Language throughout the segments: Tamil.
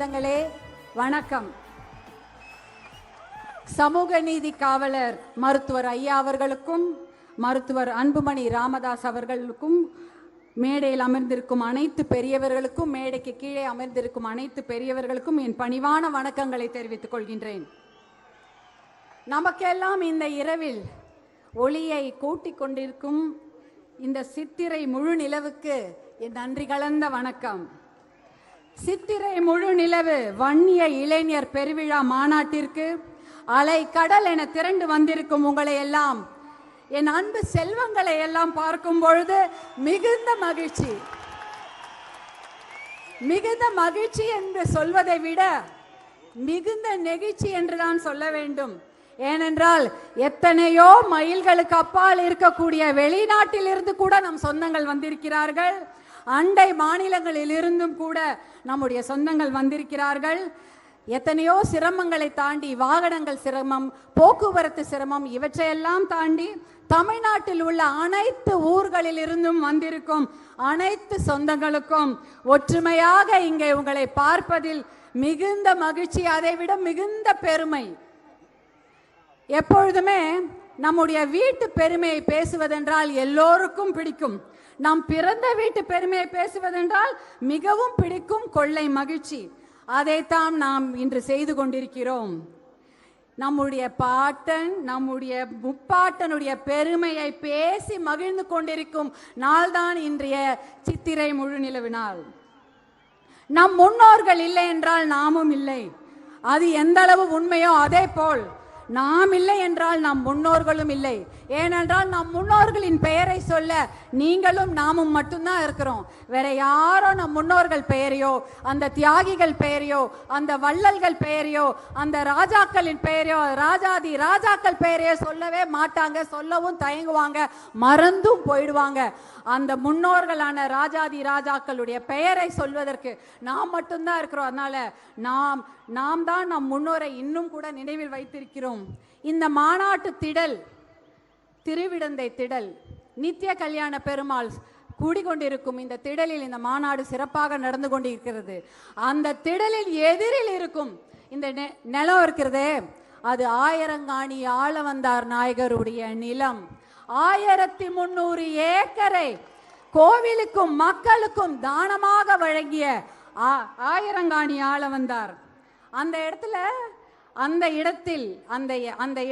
வணக்கம். சமூக நீதி காவலர் மருத்துவர் ஐயா அவர்களுக்கும் மருத்துவர் அன்புமணி ராமதாஸ் அவர்களுக்கும் மேடையில் அமர்ந்திருக்கும் அனைத்து பெரியவர்களுக்கும் மேடைக்கு கீழே அமர்ந்திருக்கும் அனைத்து பெரியவர்களுக்கும் என் பணிவான வணக்கங்களை தெரிவித்துக் கொள்கின்றேன். நமக்கெல்லாம் இந்த இரவில் ஒளியை கூட்டிக் கொண்டிருக்கும் இந்த சித்திரை முழு நிலவுக்கு என் நன்றி கலந்த வணக்கம். சித்திரை முழு நிலவு வன்னிய இளைஞர் பெருவிழா மாநாட்டிற்கு அலை கடல் என திரண்டு வந்திருக்கும் உங்களை எல்லாம், என் அன்பு செல்வங்களை எல்லாம் பார்க்கும் பொழுது மிகுந்த மகிழ்ச்சி என்று சொல்வதை விட மிகுந்த நெகிழ்ச்சி என்றுதான் சொல்ல வேண்டும். ஏனென்றால் எத்தனையோ மைல்களுக்கு அப்பால் இருக்கக்கூடிய வெளிநாட்டில் இருந்து கூட நம் சொந்தங்கள் வந்திருக்கிறார்கள். அண்டை மாநிலங்களில் இருந்தும் கூட நம்முடைய சொந்தங்கள் வந்திருக்கிறார்கள். எத்தனையோ சிரமங்களை தாண்டி, வாகனங்கள் சிரமம், போக்குவரத்து சிரமம், இவற்றையெல்லாம் தாண்டி தமிழ்நாட்டில் உள்ள அனைத்து ஊர்களில் இருந்தும் வந்திருக்கும் அனைத்து சொந்தங்களுக்கும் ஒற்றுமையாக இங்கே உங்களை பார்ப்பதில் மிகுந்த மகிழ்ச்சி, அதைவிட மிகுந்த பெருமை. எப்பொழுதுமே நம்முடைய வீட்டு பெருமையை பேசுவதென்றால் எல்லோருக்கும் பிடிக்கும். நாம் பிறந்த வீட்டு பெருமையை பேசுவதென்றால் மிகவும் பிடிக்கும், கொள்ளை மகிழ்ச்சி. அதைத்தான் நாம் இன்று செய்து கொண்டிருக்கிறோம். நம்முடைய பாட்டன், நம்முடைய முப்பாட்டனுடைய பெருமையை பேசி மகிழ்ந்து கொண்டிருக்கும் நாள்தான் இன்றைய சித்திரை முழு நிலவு நாள். நம் முன்னோர்கள் இல்லை என்றால் நாமும் இல்லை. அது எந்த அளவு உண்மையோ அதே போல் நாம் இல்லை என்றால் நம் முன்னோர்களும் இல்லை. ஏனென்றால் நம் முன்னோர்களின் பெயரை சொல்ல நீங்களும் நாமும் மட்டும்தான் இருக்கிறோம். வேற யாரோ நம் முன்னோர்கள் பெயரையோ, அந்த தியாகிகள் பெயரையோ, அந்த வள்ளல்கள் பெயரையோ, அந்த ராஜாக்களின் பெயரையோ, ராஜாதி ராஜாக்கள் பெயரையோ சொல்லவே மாட்டாங்க. சொல்லவும் தயங்குவாங்க, மறந்தும் போயிடுவாங்க. அந்த முன்னோர்களான ராஜாதி ராஜாக்களுடைய பெயரை சொல்வதற்கு நாம் மட்டும்தான் இருக்கிறோம். அதனால நாம் தான் நம் முன்னோரை இன்னும் கூட நினைவில் வைத்திருக்கிறோம். இந்த மாநாட்டு திடல், திருவிடந்தை திடல், நித்திய கல்யாண பெருமாள் கூடிக்கொண்டிருக்கும் இந்த திடலில் இந்த மாநாடு சிறப்பாக நடந்து கொண்டிருக்கிறது. அந்த திடலில் எதிரில் இருக்கும் இந்த நிலம் இருக்கிறதே, அது ஆயிரங்காணி ஆளவந்தார் நாயகருடைய நிலம். 1300 ஏக்கரை கோவிலுக்கும் மக்களுக்கும் தானமாக வழங்கிய ஆயிரங்காணி ஆளவந்தார். அந்த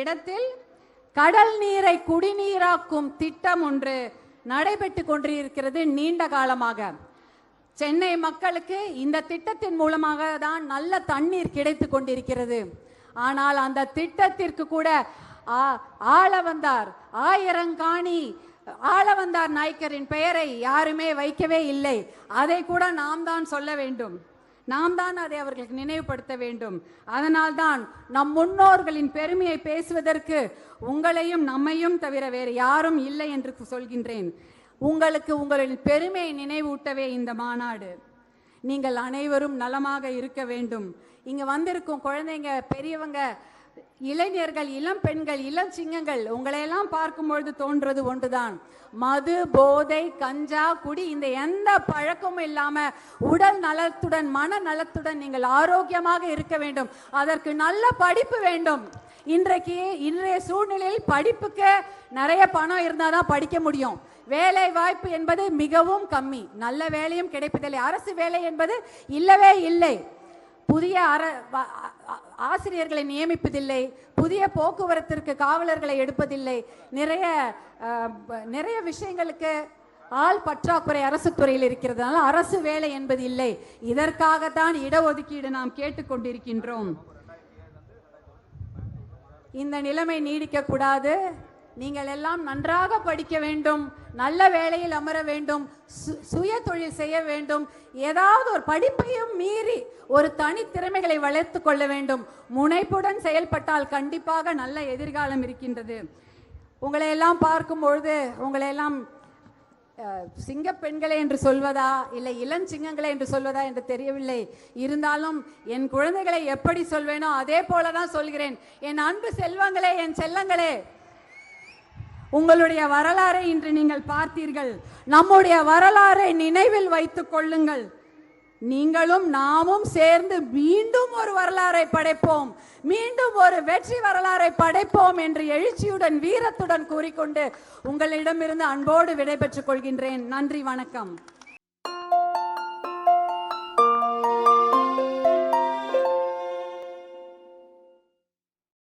இடத்தில் கடல் நீரை குடிநீராக்கும் திட்டம் ஒன்று நடைபெற்று கொண்டிருக்கிறது நீண்ட காலமாக. சென்னை மக்களுக்கு இந்த திட்டத்தின் மூலமாக தான் நல்ல தண்ணீர் கிடைத்து கொண்டிருக்கிறது. ஆனால் அந்த திட்டத்திற்கு கூட ஆளவந்தார், ஆயிரங்காணி ஆளவந்தார் நாயக்கரின் பெயரை யாருமே வைக்கவே இல்லை. அதை கூட நாம் தான் சொல்ல வேண்டும், நாம் தான் அதை அவர்களுக்கு நினைவுபடுத்த வேண்டும். அதனால்தான் நம் முன்னோர்களின் பெருமையை பேசுவதற்கு உங்களையும் நம்மையும் தவிர வேறு யாரும் இல்லை என்று சொல்கின்றேன். உங்களுக்கு உங்களின் பெருமையை நினைவூட்டவே இந்த மாநாடு. நீங்கள் அனைவரும் நலமாக இருக்க வேண்டும். இங்க வந்திருக்கும் குழந்தைங்க, பெரியவங்க, இளைஞர்கள், இளம் பெண்கள், இளம் சிங்கங்கள், உங்களையெல்லாம் பார்க்கும்பொழுது தோன்றது ஒன்றுதான். மது, போதை, கஞ்சா, குடி, இந்த எந்த பழக்கமும் இல்லாம உடல் நலத்துடன் மன நலத்துடன் நீங்கள் ஆரோக்கியமாக இருக்க வேண்டும். அதற்கு நல்ல படிப்பு வேண்டும். இன்றைய சூழ்நிலையில் படிப்புக்கு நிறைய பணம் இருந்தாதான் படிக்க முடியும். வேலை வாய்ப்பு என்பது மிகவும் கம்மி. நல்ல வேலையும் கிடைப்பதில்லை. அரசு வேலை என்பது இல்லவே இல்லை. புதிய ஆசிரியர்களை நியமிப்பதில்லை. புதிய போக்குவரத்திற்கு காவலர்களை எடுப்பதில்லை. நிறைய விஷயங்களுக்கு ஆள் பற்றாக்குறை அரசு துறையில் இருக்கிறதுனால அரசு வேலை என்பது இல்லை. இதற்காகத்தான் இடஒதுக்கீடு நாம் கேட்டுக்கொண்டிருக்கின்றோம். இந்த நிலைமை நீடிக்க கூடாது. நீங்கள் எல்லாம் நன்றாக படிக்க வேண்டும், நல்ல வேலையில் அமர வேண்டும், சுய தொழில் செய்ய வேண்டும். ஏதாவது ஒரு படிப்பையும் மீறி ஒரு தனி திறமைகளை வளர்த்து கொள்ள வேண்டும். முனைப்புடன் செயல்பட்டால் கண்டிப்பாக நல்ல எதிர்காலம் இருக்கின்றது. உங்களை எல்லாம் பார்க்கும் பொழுது உங்களையெல்லாம் சிங்க பெண்களே என்று சொல்வதா இல்லை இளஞ்சிங்கங்களே என்று சொல்வதா என்று தெரியவில்லை. இருந்தாலும் என் குழந்தைகளை எப்படி சொல்வேனோ அதே போலதான் சொல்கிறேன். என் அன்பு செல்வங்களே, என் செல்லங்களே, உங்களுடைய வரலாறை இன்று நீங்கள் பார்த்தீர்கள். நம்முடைய வரலாறை நினைவில் வைத்துக் கொள்ளுங்கள். நீங்களும் நாமும் சேர்ந்து மீண்டும் ஒரு வரலாறை படைப்போம், மீண்டும் ஒரு வெற்றி வரலாறை படைப்போம் என்று எழுச்சியுடன் வீரத்துடன் கூறிக்கொண்டு உங்களிடமிருந்து அன்போடு விடைபெற்றுக் கொள்கின்றேன். நன்றி, வணக்கம்.